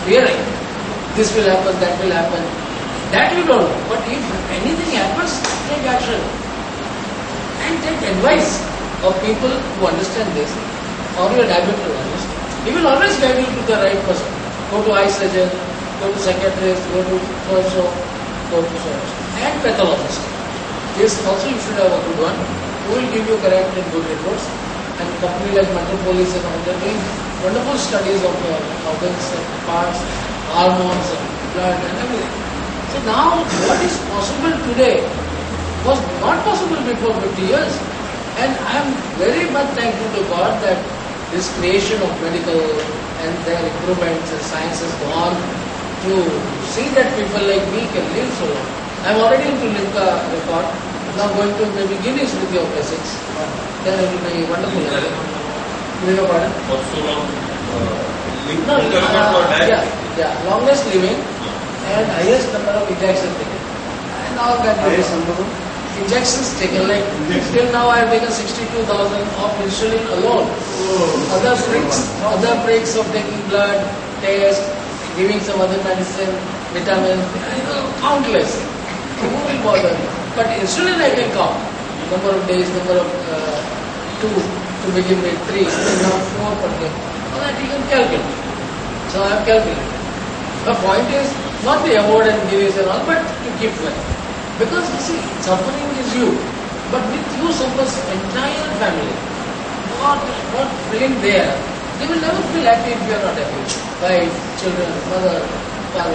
fearing. This will happen, that will happen. That you don't know. But if anything happens, take action. And take advice of people who understand this, or your diabetologist. He will always guide you to the right person. Go to eye surgeon, go to psychiatrist, go to so, go to so, and pathologist. This also you should have a good one, who will give you correct and good reports. And company like Metropolis and all, they are doing wonderful studies of organs and parts, hormones and blood and everything. So now what is possible today was not possible before 50 years. And I am very much thankful to God that this creation of medical and their improvements and science has gone to see that people like me can live so long. I am already into Limca record, now going to maybe Guinness with your blessings. Then it will be wonderful. Beg your pardon? For so long, longest living and highest number of injections taken. And all that. Highest number of injections taken, like till now I have taken 62,000 of insulin alone. Other breaks of taking blood, test, giving some other medicine, vitamins, countless. Who will bother? But insulin I can count. Number of days, number of 2 to begin with, 3, now 4 per day. All that you can calculate. So I have calculated. The point is not the award and giving and all, but to keep well. Because you see, suffering is you, but with you suffers entire family. Not feeling there. They will never feel happy if you are not happy. Wife, children, mother, father,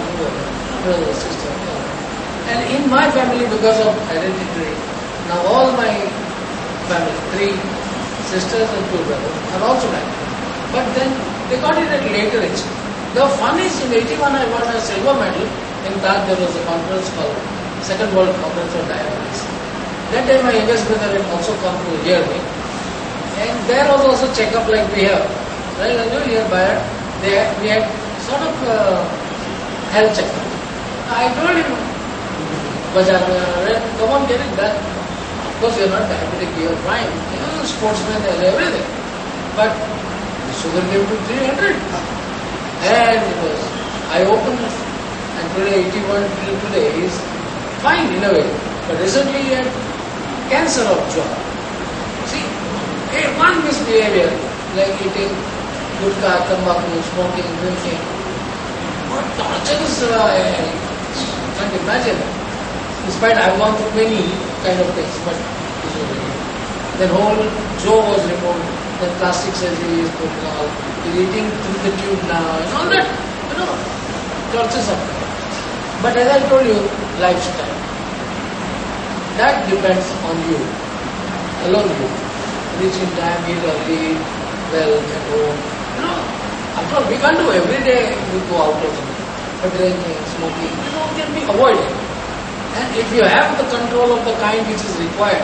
brother, sister. And in my family, because of identity, now all my family, 3 sisters and 2 brothers, are also married. But then they got it at later age. The fun is in 81 I won a silver medal. In that there was a conference called Second World Conference on Diabetes. That time my youngest brother had also come to hear me. And there was also check-up like we have. Right, here by we had sort of health check-up. I told him, Bajar, come on, get it done. Of course you are not diabetic, you are fine. You know, sportsman and everything. But the sugar came to 300. And it was eye-opener. And today 81 till today is fine in a way, but recently he had cancer of jaw. See, one misbehavior like eating gutta, tobacco, smoking, drinking, what tortures I can't imagine. Despite I've gone through many kind of things, but this was it. Then whole jaw was removed, then plastic surgery is put now, he's eating through the tube now, and all that, tortures of. But as I told you, lifestyle. That depends on you, alone you. Reach in time, eat early, well, at home. After all, we can't do every day we go out or something. But drinking, smoking, can be avoided. And if you have the control of the kind which is required,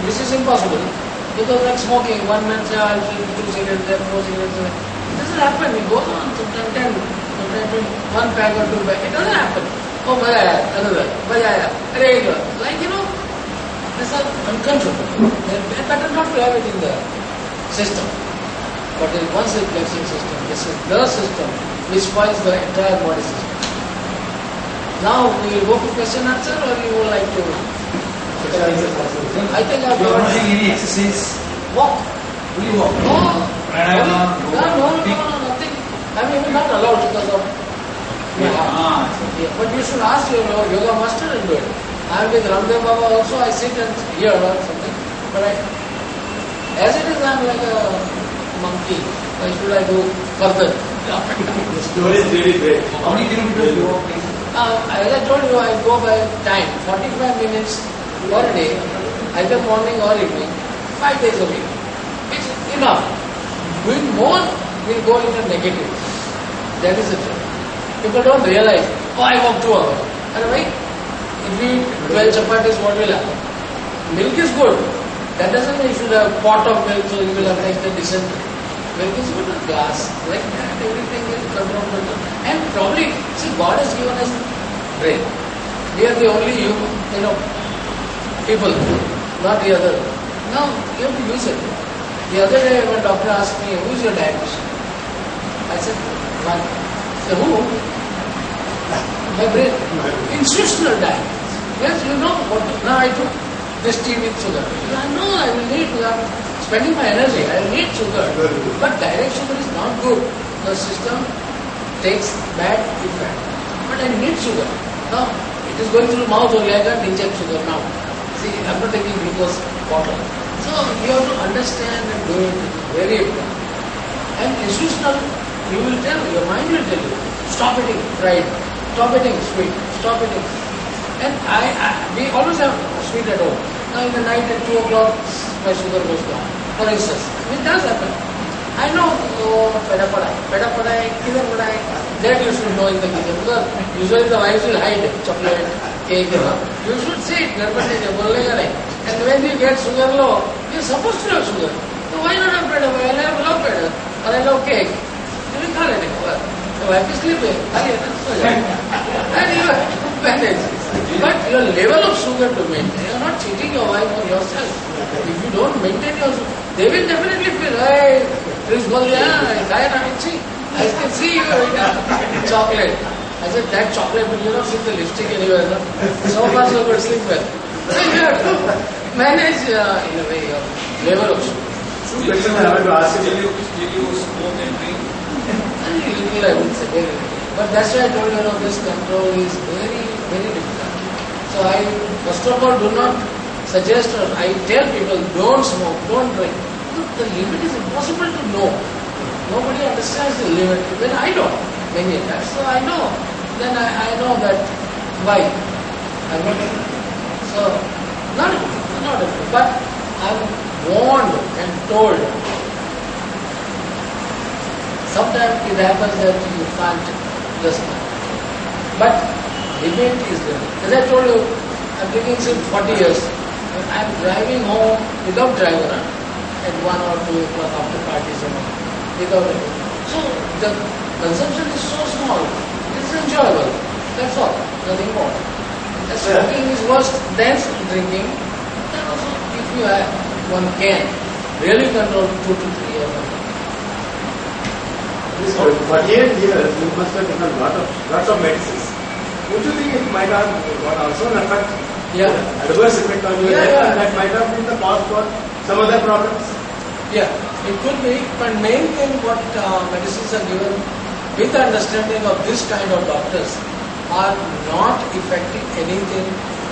this is impossible. Because like smoking, one man says, I'll drink 2 cigarettes, then 4 cigarettes. It doesn't happen. It goes on, sometimes 10. Sometimes 1 pack or 2 pack. It doesn't happen. Oh, another. Like, these are uncontrollable. They're better not to have it in the system. But there is one reflection system. This is the system which spoils the entire body system. Now, we will go for question answer, or you would like to? I think I've got... You are not doing any exercise? Walk. Will you walk? No. Pranayama? No, nothing. I mean, we're not allowed because of... But you should ask your yoga master and do it. I am with Ramdev Baba also, I sit and hear or something. But as it is, I am like a monkey. Why should I do further? The story is really great. How many kilometers do you walk? As I told you, I go by time. 45 minutes per day, either morning or evening, 5 days a week. It's enough. Doing more will go into negative. That is the truth. People don't realize, I walk 2 hours. And why? If we eat 12 chapatis, what will happen? Milk is good. That doesn't mean you should have a pot of milk so you will have like the dysentery. Milk is good, a glass. Like that, everything will control. And probably, see, God has given us brain. We are the only human, people, not the other. Now, you have to use it. The other day, when doctor asked me, who is your dietitian? I said, one. So who? My brain. Institutional diabetes. Yes, you know what. Now I took this tea with sugar. I know I will need. I'm spending my energy. I will need sugar. But direct sugar is not good. The system takes bad effect. But I need sugar. Now it is going through the mouth only. I can't inject sugar now. See, I'm not taking glucose bottle. So you have to understand and do it very important. And institutional, you will tell, your mind will tell you, stop eating fried, stop eating sweet, stop eating. And we always have sweet at home. Now in the night at 2 o'clock, my sugar goes down. For instance, it does happen. I know, peda padai, kidhar padai. That you should know in the kitchen. Because usually the wives will hide chocolate, cake, you should say it, garpati, bolega nahi. And when you get sugar low, you're supposed to have sugar. So why not have peda? I love peda. Or I love cake. You will call it. The wife is sleeping. And you manage. But your level of sugar to maintain, you are not cheating your wife or yourself. If you don't maintain your sugar, they will definitely feel, hey, please go there, I can see you eating chocolate. I said, that chocolate will not see the lipstick anywhere. No? So far so good, sleep well. So you have to manage in a way your level of sugar. Two questions I have to ask you. Did you smoke and drink? Very little, I would say, very little. But that's why I told you, this control is very, very difficult. So I, first of all, do not suggest or I tell people, don't smoke, don't drink. Look, the limit is impossible to know. Nobody understands the limit. Then I don't, many times. So I know. Then I know that why. I'm not. So, not a but I'm warned and told. Sometimes it happens that you can't just. But limit is there. As I told you, I'm drinking since 40 years. I'm driving home without driver at 1 or 2 o'clock after parties and all. Without it. So the consumption is so small. It's enjoyable. That's all. Nothing more. The smoking is worse than drinking. Then also, if you have, one can really control 2 to 3 years. This 48 years, you must have taken lots of medicines. Don't you think it might have got also an effect? Yeah. Adverse effect on your health, and that might have been the cause for some other problems? Yeah, it could be, but main thing what medicines are given with the understanding of this kind of doctors are not affecting anything.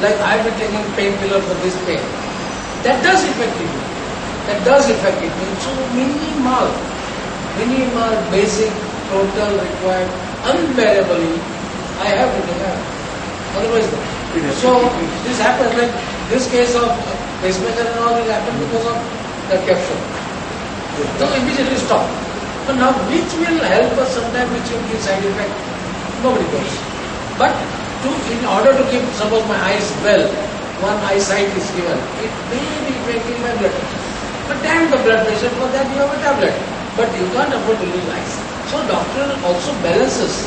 Like I've been taking painkiller for this pain. That does affect it. That does affect it. So minimal, basic, total, required, unbearably, I have to take care. Otherwise, no. So this happens like this case of pacemaker and all, it happened because of the capsule. So immediately stop. But now which will help us sometimes, which will give side effect? Nobody knows. But in order to keep, suppose my eyes well, one eyesight is given, it may be affecting my blood pressure. But damn the blood pressure, for that you have a tablet. But you can't afford to lose eyes. So doctor also balances.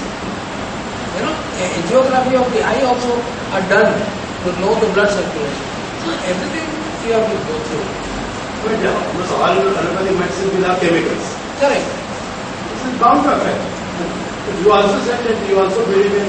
Angiography of the eye also are done to know the blood circulation. So everything you have to go through. But yeah, almost all allopathic medicine will have chemicals. Correct. This is bound to affect. You also said that you also believe in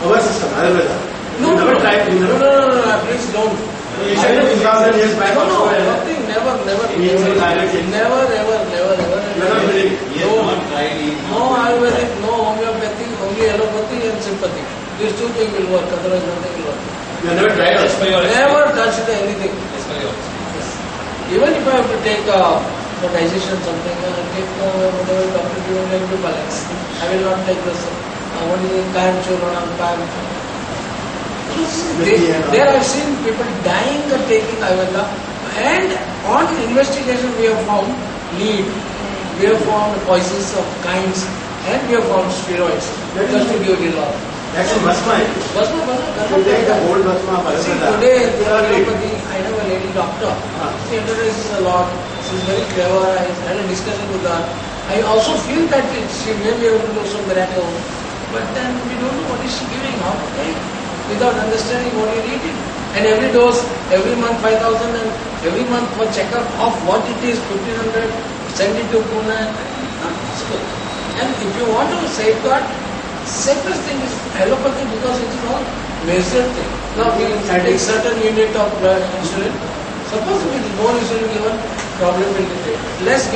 our system, Ayurveda. No, you never tried. No, please don't. You said 2000 years back No, also. nothing, never. You will direct it. Never. You are not believing. He has not tried it. No Ayurvedic, no homeopathy, only allopathy and sympathy. These two things will work, otherwise nothing will work. You have never tried As also. per your Never experience. consider anything. As per your experience. Yes. Even if I have to take for digestion something, I take whatever doctor given me to balance. I will not take this. What is it? Kayan churana, kayan. There I've seen people dying of taking Ayurveda, and on investigation we have found lead, we have found poisons of kinds, and we have found steroids, just to give you law. Actually, Basma. You take the old Basma of See, Ayurveda. today I have a lady doctor. She introduces a lot. She's very clever. I had a discussion with her. I also feel that she may be able to do some miracle, but then we don't know what is she giving, how to take, without understanding what you're eating. And every dose, every month 5,000, and every month for checkup of what it is, 1,500, send it to Pune. Not possible. And if you want to safeguard, safest thing is allopathy because it is all measured thing. Now we take certain unit of blood insulin. Suppose if it is more insulin given, problem will be there. Less